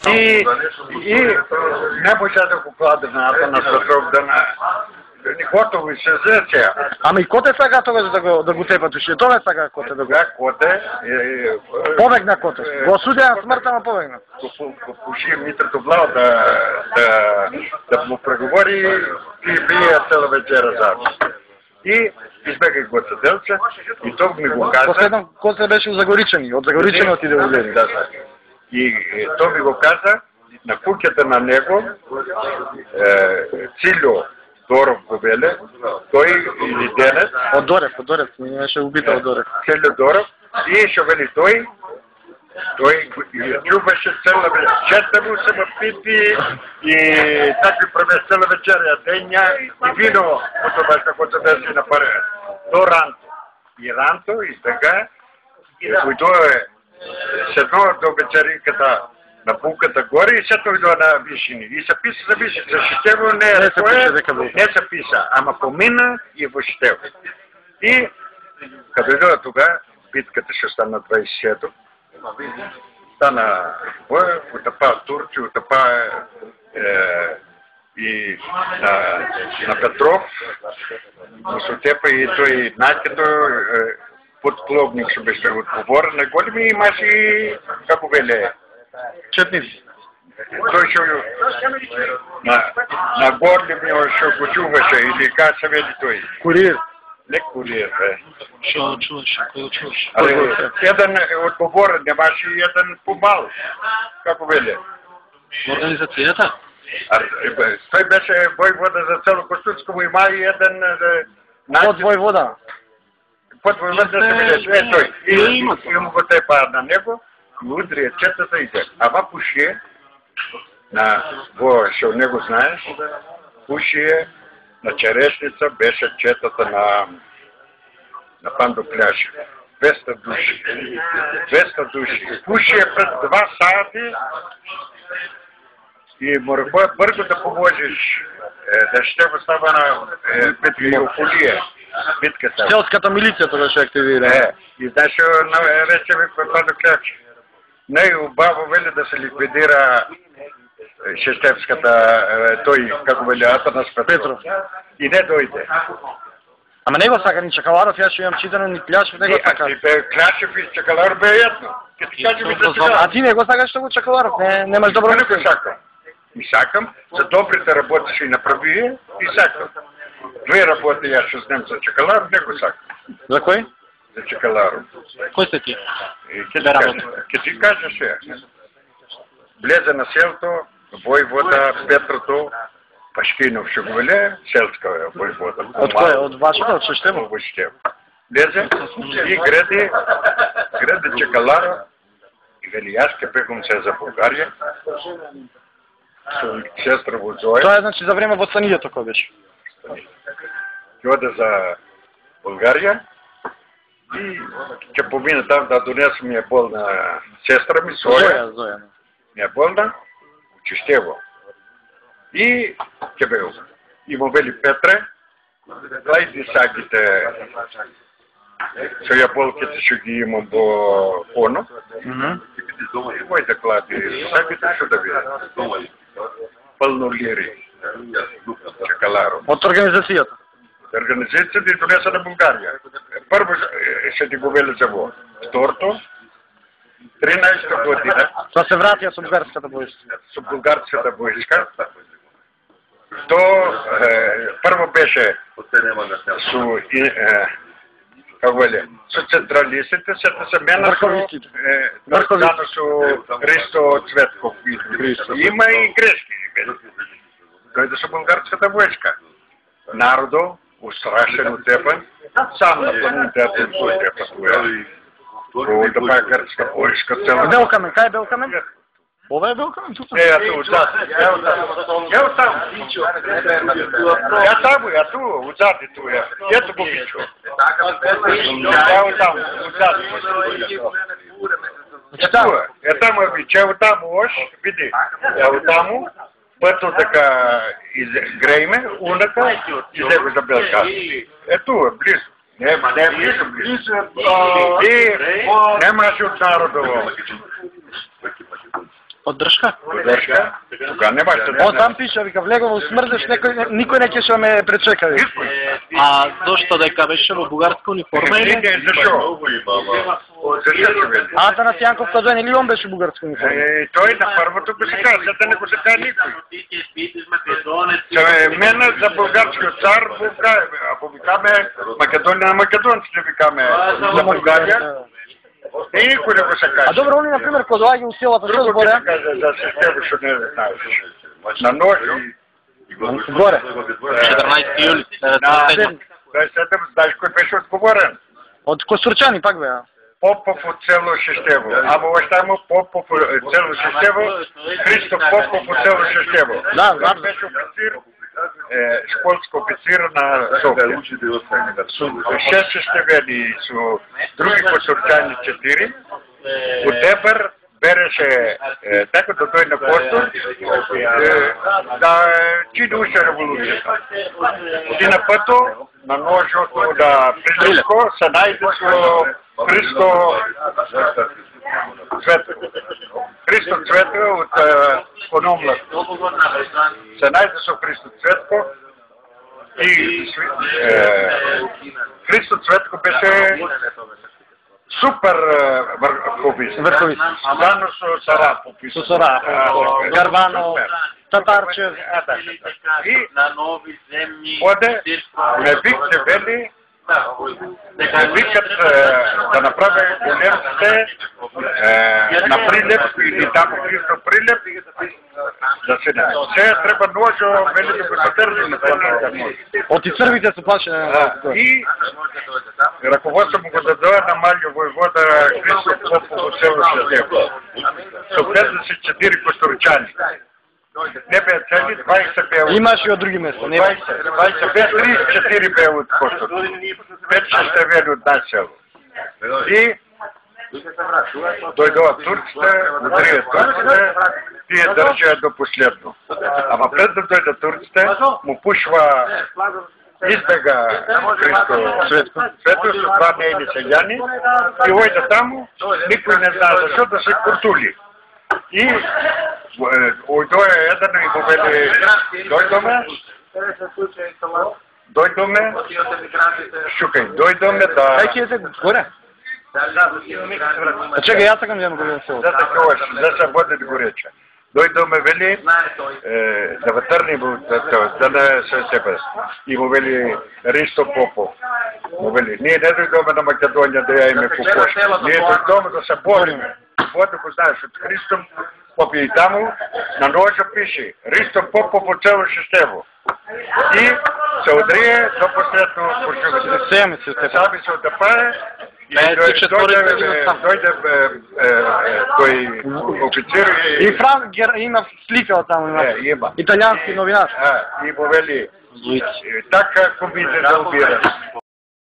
И не можа да го кладе на Петров не готови се зеце. Ама и коте сака тога да го тепат уши? Тоа сака коте да го... Коте... Побегна коте. Го осудија на смрт, ама побегна. Пуши Митрото Блао да му преговори и бие цела вечера заедно. И избегах го Делче и той ми го каза... Последно коте беше у Загоричани, од Загоричани отиде во Велин. Да. И той ми го каза на куќата на него, Цилјо Доров го веле, тој или денес... Од Дорев, ми беше убита од Дорев. Цилјо Доров, и што вели тој љубеше цела вечер, чета му се пити и такви преве цела вечерја, дења и вино, ото баш како се деси на паре, до Ранто. И Ранто, и сега, кој дое седно до вечеринката на булката горе и сето идва на вишини. И се писа за вишини. За Шитево не се писа, ама помина и во Шитево. И като идва тога, битката ще стана 27-то, стана боя, утъпа турци, утъпа и на Петров, но се отепа и той Надкето, подпловник ще беше отговорен на големи, имаше и, како веле, Четници. Той ще на Горлив ще го чуваше или как се веди той? Куриер. Не куриер, бе. Що чуваш? Кой го чуваш? Еден отговорен, нямаше и еден помал. Како веле? Организацията? Той беше војвода за цело Костуцко му има и еден... Под војвода? Под војвода се велеше, той. И му го тепа на него. И удрия четата и так. Ама пушие, што него знаеш, пушие на Черешница беше четата на Пандопляша. 200 души. 200 души. Пушие пред 2 сати и морako бързо да поможеш, да ще става на битка и околие. Битката. Селската милиция това ще активира. И знаеш, рече ми Пандопляша. Най-убаво вели да се ликвидира Шестевската, той, како вели, Атанас Петров. И не дойде. Ама него сака ни Чакаларов, аз ще имам читано ни Кляшев, него сака. Кляшев и Чакаларов бе едно. А ти него сакаш да го Чакаларов, немаш добро мислене. Не го сакам. И сакам, за добрите работиш и направи и сакам. Две работи аз ще знам за Чакаларов, не го сакам. За кой? За Чакаларов. Кой сте ти? Ке ти кажа се. Влезе на селото, војвода, Петрото, Пашкинов ще го веле, селска војвода. От кой? От вашето? От Шещево? От Шещево. Влезе и гради Чакаларов и вели, аз ке бегам се за България. Сестра во Зоя. Това е значи за време во Станијето кој беше? Ќе оде за България. И ќе помина там да донесам ми е болна сестра ми, Зоя. Ми е болна, в Шещево. И ќе бе и му вели Петре, клајди сагите, со јаболките што ги имам во поно. И мој да клади сагите, што да биде. Пълно лири. Чакаларов. От организацијата? Организацията да донеса на България. Първо ще ти го вели за во. Второто, 13-та година. Това се вратия с българската войска. С българската войска. То първо беше с централистите, след се мена с Христо Цветков. Има и грешки. Той да са българската войска. Народо, устрашен от тебе, сам на планетата от тебе. Да бъде гръцка войска цела. Белкамен, кай е Белкамен? Ова е Белкамен? Ето, отзад. Ето там. Я ту, отзад е ту. Ето го бичо. Ето там, отзад. Ето там е бичо, ето там лош, види. Ето там. Пъто така изгрейме, уната и вземе за Белка. Ето е, близо. Не е близо. И нямаше от народово. От дръжка. Дръжка. Тога не баща. О, там пише, вика, влегово смърдеш, никой не кеше ме пречека. А защо дека беше в бугарска униформа или? Не, защо? Защо вели? Атанас Янков Кадуен или он беше бугарска униформа? Той на първото го се каза, след не го се каза никой. Мене за българския цар, ако викаме Македония на македонците, викаме за България, и никой не го се каже. А добре, они, например, Кладоаги от селата, що Друго сборя? ти каже за система, що не знаеш. На ножи. Горе. 14 юли. На 27, знаеш кой беше отговорен? От Костурчани пак бе. Попов от село Шещево. Ама баща му Попов от село Шещево, Христо Попов от село Шещево. Да, Той беше официр, школски официр на София. Шест шещевени su други костурчани 4. От Дебър береше така да дойде на Костур да чини уша революцията. И на пъто на ножото на Прилепко се найде с Христо Цветко. Христо Цветко от Кономлък. Се найде с Христо Цветко и Христо Цветко беше супер върховист. Заедно с Сара пописа. С Сара, Гарвано, Татарчев. И оде ме викте вели, викат да направя големците на Прилеп или там Христо Прилеп да се не. Сега трябва ножо вели да го задържи на планета нож. От и цървите се плаше. И ръководство му го даде на Малио войвода Христо Попов от село Шестево. Съответно си 4 костурчани. Не бе цели, 20 бе от... Имаш и от други места. 20 бе, 34 бе от Костур. 5-6 бе от нас село. И дойдоха турците, удрия турците, тие държа до последно. Ама пред да дойдат турците, му пушва избега Христо Свето с два нейни селяни и ойда таму, никой не знае защо да се куртули. И дойде един и го вели, дойдоме, шукай, дойдоме да... Ей, киете горе. А чекай, аз съм взема горе на село. Да се бъде горече. Дойдоме вели, да въртърни да не се себе. И му вели Христо Попов. Му вели, ние не дойдоме на Македония да я име попоши. Ние дойдоме да се бориме. Вода го знаеш от Христо Попов и таму на ножа пише Христо Попов от село Шестево. И се одрие до последно пошуване. Сами се отъпае и дойде той офицер и Франк има сликал там. Има. Италиански новинар. И му вели така комите да убира.